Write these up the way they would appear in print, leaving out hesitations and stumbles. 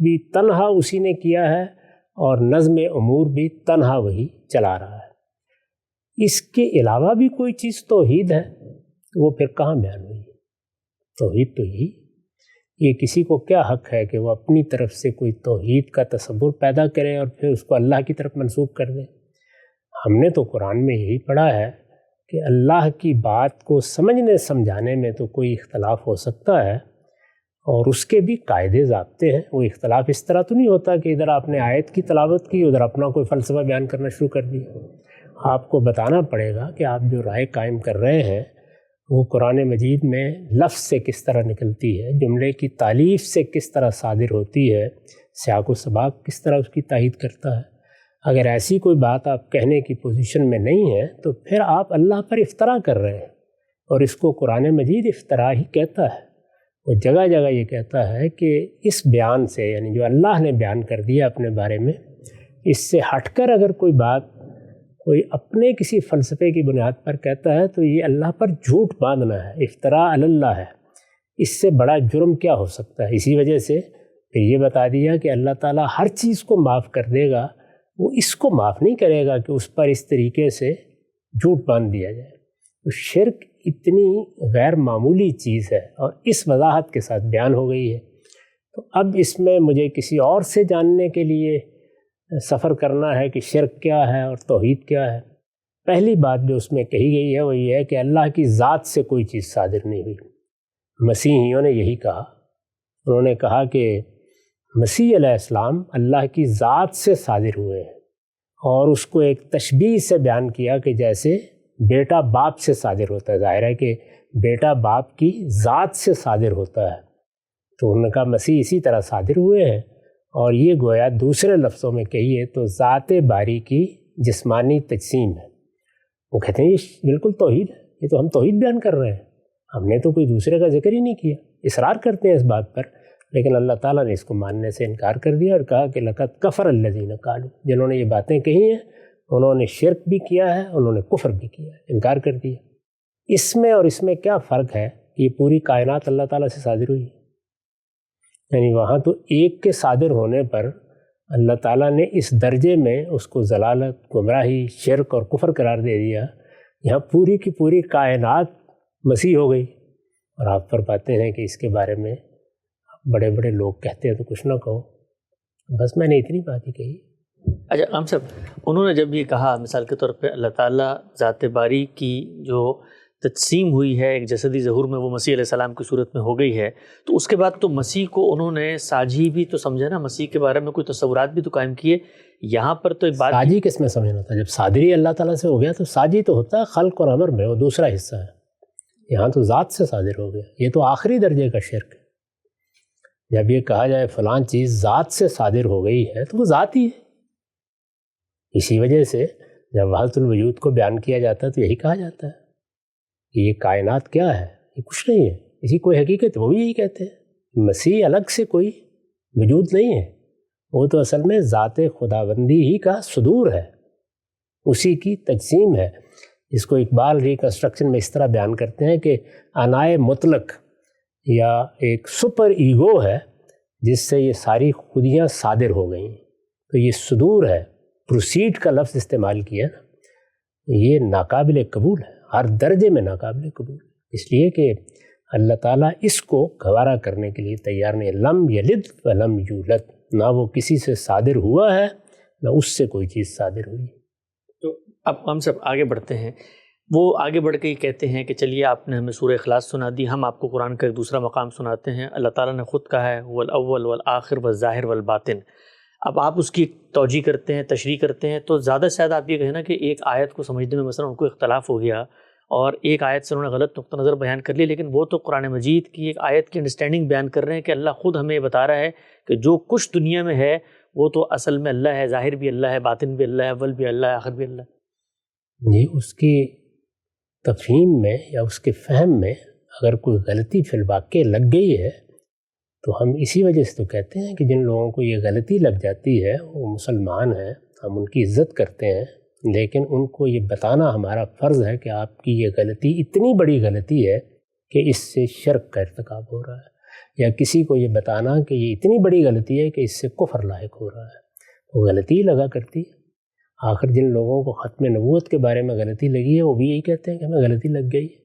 بھی تنہا اسی نے کیا ہے اور نظم امور بھی تنہا وہی چلا رہا ہے۔ اس کے علاوہ بھی کوئی چیز توحید ہے تو وہ پھر کہاں بیان ہوئی؟ توحید تو یہی، یہ کسی کو کیا حق ہے کہ وہ اپنی طرف سے کوئی توحید کا تصور پیدا کرے اور پھر اس کو اللہ کی طرف منسوب کر دے؟ ہم نے تو قرآن میں یہی پڑھا ہے کہ اللہ کی بات کو سمجھنے سمجھانے میں تو کوئی اختلاف ہو سکتا ہے اور اس کے بھی قاعدے ضابطے ہیں۔ وہ اختلاف اس طرح تو نہیں ہوتا کہ ادھر آپ نے آیت کی تلاوت کی، ادھر اپنا کوئی فلسفہ بیان کرنا شروع کر دیا۔ آپ کو بتانا پڑے گا کہ آپ جو رائے قائم کر رہے ہیں وہ قرآن مجید میں لفظ سے کس طرح نکلتی ہے، جملے کی تالیف سے کس طرح صادر ہوتی ہے، سیاق و سباق کس طرح اس کی تائید کرتا ہے۔ اگر ایسی کوئی بات آپ کہنے کی پوزیشن میں نہیں ہے تو پھر آپ اللہ پر افترا کر رہے ہیں، اور اس کو قرآن مجید افترا ہی کہتا ہے۔ وہ جگہ جگہ یہ کہتا ہے کہ اس بیان سے، یعنی جو اللہ نے بیان کر دیا اپنے بارے میں، اس سے ہٹ کر اگر کوئی بات کوئی اپنے کسی فلسفے کی بنیاد پر کہتا ہے تو یہ اللہ پر جھوٹ باندھنا ہے، افتراء علی اللہ ہے۔ اس سے بڑا جرم کیا ہو سکتا ہے؟ اسی وجہ سے پھر یہ بتا دیا کہ اللہ تعالیٰ ہر چیز کو معاف کر دے گا، وہ اس کو معاف نہیں کرے گا کہ اس پر اس طریقے سے جھوٹ باندھ دیا جائے۔ تو شرک اتنی غیر معمولی چیز ہے اور اس وضاحت کے ساتھ بیان ہو گئی ہے۔ تو اب اس میں مجھے کسی اور سے جاننے کے لیے سفر کرنا ہے کہ شرک کیا ہے اور توحید کیا ہے۔ پہلی بات جو اس میں کہی گئی ہے وہ یہ ہے کہ اللہ کی ذات سے کوئی چیز صادر نہیں ہوئی۔ مسیحیوں نے یہی کہا، انہوں نے کہا کہ مسیح علیہ السلام اللہ کی ذات سے صادر ہوئے ہیں، اور اس کو ایک تشبیہ سے بیان کیا کہ جیسے بیٹا باپ سے صادر ہوتا ہے۔ ظاہر ہے کہ بیٹا باپ کی ذات سے صادر ہوتا ہے، تو انہوں نے کہا مسیح اسی طرح صادر ہوئے ہیں، اور یہ گویا دوسرے لفظوں میں کہیے تو ذات باری کی جسمانی تجسیم ہے۔ وہ کہتے ہیں یہ بالکل توحید ہے، یہ تو ہم توحید بیان کر رہے ہیں، ہم نے تو کوئی دوسرے کا ذکر ہی نہیں کیا۔ اصرار کرتے ہیں اس بات پر، لیکن اللہ تعالیٰ نے اس کو ماننے سے انکار کر دیا اور کہا کہ لقد کفر الذین قالوا، جنہوں نے یہ باتیں کہی ہیں انہوں نے شرک بھی کیا ہے، انہوں نے کفر بھی کیا ہے، انکار کر دیا۔ اس میں اور اس میں کیا فرق ہے کہ یہ پوری کائنات اللہ تعالیٰ سے صادر ہوئی ہے؟ یعنی وہاں تو ایک کے صادر ہونے پر اللہ تعالیٰ نے اس درجے میں اس کو ضلالت، گمراہی، شرک اور کفر قرار دے دیا، یہاں پوری کی پوری کائنات مسیح ہو گئی۔ اور آپ فرماتے ہیں کہ اس کے بارے میں بڑے بڑے لوگ کہتے ہیں تو کچھ نہ کہو، بس میں نے اتنی بات ہی کہی۔ اچھا ہم صاحب، انہوں نے جب یہ کہا مثال کے طور پہ اللہ تعالیٰ ذات باری کی جو تجسیم ہوئی ہے ایک جسدی ظہور میں، وہ مسیح علیہ السلام کی صورت میں ہو گئی ہے، تو اس کے بعد تو مسیح کو انہوں نے ساجی بھی تو سمجھا نا، مسیح کے بارے میں کوئی تصورات بھی تو قائم کیے۔ یہاں پر تو ایک بات، ساجی کس میں سمجھنا تھا؟ جب صادری اللہ تعالیٰ سے ہو گیا تو ساجی تو ہوتا ہے خلق اور امر میں، وہ دوسرا حصہ ہے۔ یہاں تو ذات سے صادر ہو گیا، یہ تو آخری درجے کا شرک ہے۔ جب یہ کہا جائے فلان چیز ذات سے صادر ہو گئی ہے تو وہ ذات ہی ہے۔ اسی وجہ سے جب وحدت الوجود کو بیان کیا جاتا ہے تو یہی کہا جاتا ہے کہ یہ کائنات کیا ہے؟ یہ کچھ نہیں ہے، اسی کوئی حقیقت، وہ بھی یہی کہتے ہیں۔ مسیح الگ سے کوئی وجود نہیں ہے، وہ تو اصل میں ذات خداوندی ہی کا صدور ہے، اسی کی تجسیم ہے، جس کو اقبال ریکنسٹرکشن میں اس طرح بیان کرتے ہیں کہ انائے مطلق یا ایک سپر ایگو ہے جس سے یہ ساری خودیاں صادر ہو گئیں۔ تو یہ صدور ہے، پروسیڈ کا لفظ استعمال کیا نا، یہ ناقابل قبول ہے، ہر درجے میں ناقابل قبول ہے، اس لیے کہ اللہ تعالیٰ اس کو گوارا کرنے کے لیے تیار نہیں۔ لم یلد ولم یولد، نہ وہ کسی سے صادر ہوا ہے نہ اس سے کوئی چیز صادر ہوئی۔ تو اب ہم سب آگے بڑھتے ہیں، وہ آگے بڑھ کے یہ کہتے ہیں کہ چلیے آپ نے ہمیں سورہ اخلاص سنا دی، ہم آپ کو قرآن کا ایک دوسرا مقام سناتے ہیں۔ اللہ تعالیٰ نے خود کہا ہے والاول والآخر والظاہر والباطن۔ اب آپ اس کی توجیہ کرتے ہیں، تشریح کرتے ہیں، تو زیادہ سے زیادہ آپ یہ کہیں نا کہ ایک آیت کو سمجھنے میں مثلا ان کو اختلاف ہو گیا اور ایک آیت سے انہوں نے غلط نقطہ نظر بیان کر لی، لیکن وہ تو قرآن مجید کی ایک آیت کی انڈرسٹینڈنگ بیان کر رہے ہیں کہ اللہ خود ہمیں یہ بتا رہا ہے کہ جو کچھ دنیا میں ہے وہ تو اصل میں اللہ ہے، ظاہر بھی اللہ ہے، باطن بھی اللہ ہے، اول بھی اللہ ہے، آخر بھی اللہ ہے۔ یہ اس کی تفہیم میں یا اس کے فہم میں اگر کوئی غلطی فی الواقع لگ گئی ہے تو ہم اسی وجہ سے تو کہتے ہیں کہ جن لوگوں کو یہ غلطی لگ جاتی ہے وہ مسلمان ہیں، ہم ان کی عزت کرتے ہیں، لیکن ان کو یہ بتانا ہمارا فرض ہے کہ آپ کی یہ غلطی اتنی بڑی غلطی ہے کہ اس سے شرک کا ارتکاب ہو رہا ہے۔ یا کسی کو یہ بتانا کہ یہ اتنی بڑی غلطی ہے کہ اس سے کفر لاحق ہو رہا ہے، وہ غلطی ہی لگا کرتی ہے۔ آخر جن لوگوں کو ختم نبوت کے بارے میں غلطی لگی ہے وہ بھی یہی کہتے ہیں کہ ہمیں غلطی لگ گئی ہے۔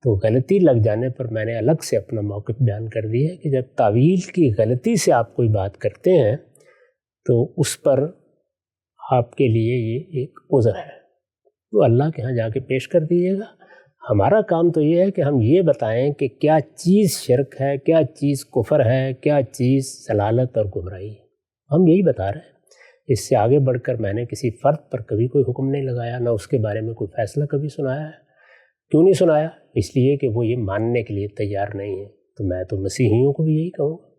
تو غلطی لگ جانے پر میں نے الگ سے اپنا موقف بیان کر دیا ہے کہ جب تعویل کی غلطی سے آپ کوئی بات کرتے ہیں تو اس پر آپ کے لیے یہ ایک عذر ہے، تو اللہ کے ہاں جا کے پیش کر دیجیے گا۔ ہمارا کام تو یہ ہے کہ ہم یہ بتائیں کہ کیا چیز شرک ہے، کیا چیز کفر ہے، کیا چیز ضلالت اور گمراہی ہے، ہم یہی بتا رہے ہیں۔ اس سے آگے بڑھ کر میں نے کسی فرد پر کبھی کوئی حکم نہیں لگایا، نہ اس کے بارے میں کوئی فیصلہ کبھی سنایا ہے۔ کیوں نہیں سنایا؟ اس لیے کہ وہ یہ ماننے کے لیے تیار نہیں ہے۔ تو میں تو مسیحیوں کو بھی یہی کہوں گا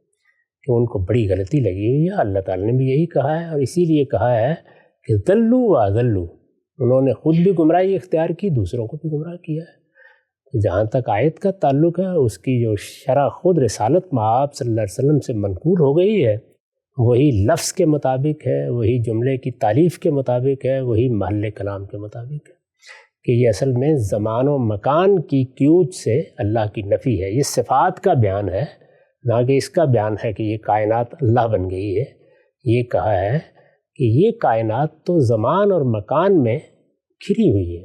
کہ ان کو بڑی غلطی لگی ہوئی ہے، اللہ تعالیٰ نے بھی یہی کہا ہے، اور اسی لیے کہا ہے کہ ضلوا واضلوا، انہوں نے خود بھی گمراہی اختیار کی، دوسروں کو بھی گمراہ کیا ہے۔ جہاں تک آیت کا تعلق ہے، اس کی جو شرح خود رسالت مآب صلی اللہ علیہ وسلم سے منقول ہو گئی ہے، وہی لفظ کے مطابق ہے، وہی جملے کی تعریف کے مطابق ہے، وہی محل کلام کے مطابق ہے کہ یہ اصل میں زمان و مکان کی قیود سے اللہ کی نفی ہے۔ یہ صفات کا بیان ہے، نہ کہ اس کا بیان ہے کہ یہ کائنات اللہ بن گئی ہے۔ یہ کہا ہے کہ یہ کائنات تو زمان اور مکان میں گھری ہوئی ہے،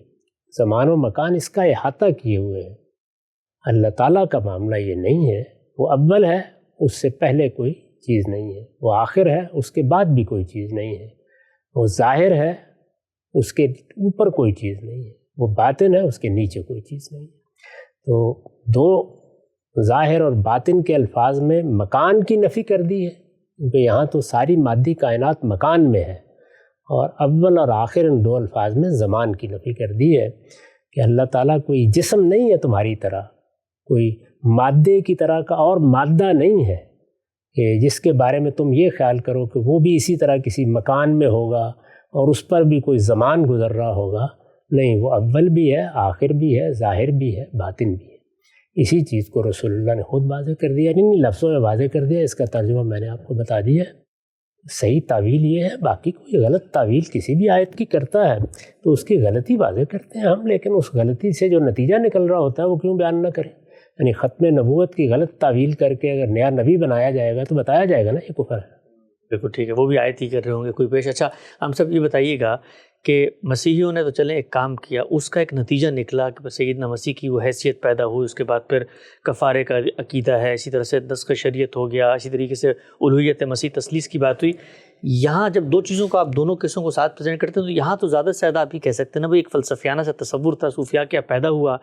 زمان و مکان اس کا احاطہ کیے ہوئے ہیں۔ اللہ تعالیٰ کا معاملہ یہ نہیں ہے، وہ اول ہے، اس سے پہلے کوئی چیز نہیں ہے، وہ آخر ہے، اس کے بعد بھی کوئی چیز نہیں ہے، وہ ظاہر ہے، اس کے اوپر کوئی چیز نہیں ہے، وہ باطن ہے، اس کے نیچے کوئی چیز نہیں ہے۔ تو دو ظاہر اور باطن کے الفاظ میں مکان کی نفی کر دی ہے، کیونکہ یہاں تو ساری مادی کائنات مکان میں ہے، اور اول اور آخر ان دو الفاظ میں زمان کی نفی کر دی ہے کہ اللہ تعالیٰ کوئی جسم نہیں ہے تمہاری طرح، کوئی مادے کی طرح کا اور مادہ نہیں ہے کہ جس کے بارے میں تم یہ خیال کرو کہ وہ بھی اسی طرح کسی مکان میں ہوگا اور اس پر بھی کوئی زمان گزر رہا ہوگا۔ نہیں، وہ اول بھی ہے، آخر بھی ہے، ظاہر بھی ہے، باطن بھی ہے۔ اسی چیز کو رسول اللہ نے خود واضح کر دیا، نہیں لفظوں میں واضح کر دیا، اس کا ترجمہ میں نے آپ کو بتا دیا۔ صحیح تعویل یہ ہے، باقی کوئی غلط تعویل کسی بھی آیت کی کرتا ہے تو اس کی غلطی واضح کرتے ہیں ہم، لیکن اس غلطی سے جو نتیجہ نکل رہا ہوتا ہے وہ کیوں بیان نہ کریں؟ یعنی ختم نبوت کی غلط تعویل کر کے اگر نیا نبی بنایا جائے گا تو بتایا جائے گا نا یہ کفر ہے۔ بالکل ٹھیک ہے، وہ بھی آیت ہی کر رہے ہوں گے کوئی پیش۔ اچھا ہم سب یہ بتائیے گا کہ مسیحیوں نے تو چلیں ایک کام کیا، اس کا ایک نتیجہ نکلا کہ سیدنا مسیح کی وہ حیثیت پیدا ہوئی، اس کے بعد پھر کفارے کا عقیدہ ہے، اسی طرح سے نسخ شریعت ہو گیا، اسی طریقے سے الوہیت مسیح تثلیث کی بات ہوئی۔ یہاں جب دو چیزوں کو آپ دونوں قصوں کو ساتھ پریزنٹ کرتے ہیں تو یہاں تو زیادہ سے زیادہ آپ ہی کہہ سکتے ہیں نا بھائی ایک فلسفیانہ سا تصور تھا، صوفیاء کیا پیدا ہوا،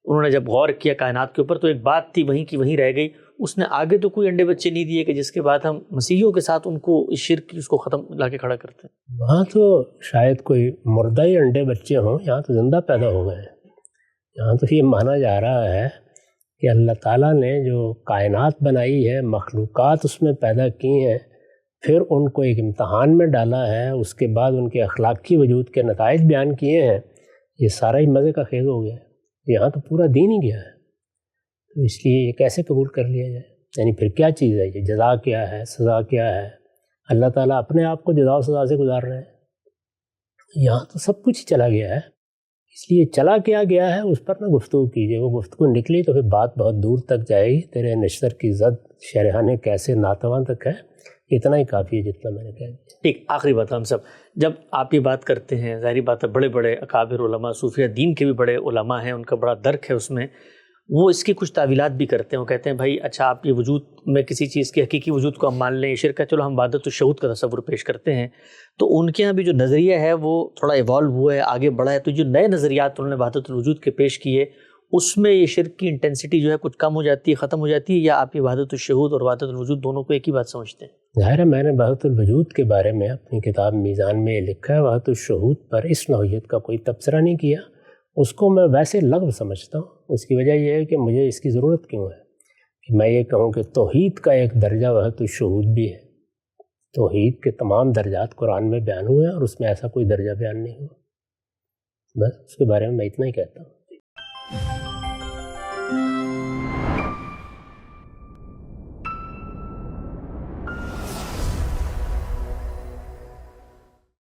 انہوں نے جب غور کیا کائنات کے اوپر تو ایک بات تھی وہیں کی وہیں رہ گئی، اس نے آگے تو کوئی انڈے بچے نہیں دیے کہ جس کے بعد ہم مسیحیوں کے ساتھ ان کو اس شرک کی اس کو ختم لا کے کھڑا کرتے ہیں۔ وہاں تو شاید کوئی مردہ ہی انڈے بچے ہوں، یہاں تو زندہ پیدا ہو گئے ہیں۔ یہاں تو یہ مانا جا رہا ہے کہ اللہ تعالیٰ نے جو کائنات بنائی ہے، مخلوقات اس میں پیدا کی ہیں، پھر ان کو ایک امتحان میں ڈالا ہے، اس کے بعد ان کے اخلاقی وجود کے نتائج بیان کیے ہیں، یہ سارا ہی مزے کا خیز ہو گیا ہے۔ یہاں تو پورا دین ہی گیا ہے، تو اس لیے یہ کیسے قبول کر لیا جائے؟ یعنی پھر کیا چیز ہے یہ؟ جزا کیا ہے؟ سزا کیا ہے؟ اللہ تعالیٰ اپنے آپ کو جزا و سزا سے گزار رہے ہیں۔ یہاں تو سب کچھ ہی چلا گیا ہے، اس لیے چلا کیا گیا ہے اس پر نہ گفتگو کیجیے، وہ گفتگو نکلی تو پھر بات بہت دور تک جائے گی۔ تیرے نشتر کی زد شرحانے کیسے ناتواں تک ہے، اتنا ہی کافی ہے جتنا میں نے کہہ دیا۔ ٹھیک، آخری بات ہم سب جب آپ یہ بات کرتے ہیں، ظاہری بات ہے بڑے بڑے اکابر علماء، صوفیہ دین کے بھی بڑے علماء ہیں، ان کا بڑا درک ہے اس میں، وہ اس کی کچھ تعویلات بھی کرتے ہیں، وہ کہتے ہیں بھائی اچھا آپ یہ وجود میں کسی چیز کے حقیقی وجود کو ہم مان لیں، یہ شرک ہے، چلو ہم وحدت الشہود کا تصور پیش کرتے ہیں، تو ان کے یہاں بھی جو نظریہ ہے وہ تھوڑا ایوالو ہوا ہے، آگے بڑھا ہے، تو جو نئے نظریات انہوں نے وحدت الوجود کے پیش کیے اس میں یہ شرک کی انٹینسٹی جو ہے کچھ کم ہو جاتی ہے، ختم ہو جاتی ہے، یا آپ یہ وحدت الشہود اور وحدت الوجود دونوں کو ایک ہی بات سمجھتے ہیں؟ ظاہر ہے میں نے وحدت الوجود کے بارے میں اپنی کتاب میزان میں لکھا ہے، وحدت الشہود پر اس نوعیت کا کوئی تبصرہ نہیں کیا، اس کو میں ویسے لغو سمجھتا ہوں۔ اس کی وجہ یہ ہے کہ مجھے اس کی ضرورت کیوں ہے کہ میں یہ کہوں کہ توحید کا ایک درجہ وحدت الشہود بھی ہے، توحید کے تمام درجات قرآن میں بیان ہوئے ہیں اور اس میں ایسا کوئی درجہ بیان نہیں ہوا۔ بس اس کے بارے میں اتنا ہی کہتا ہوں۔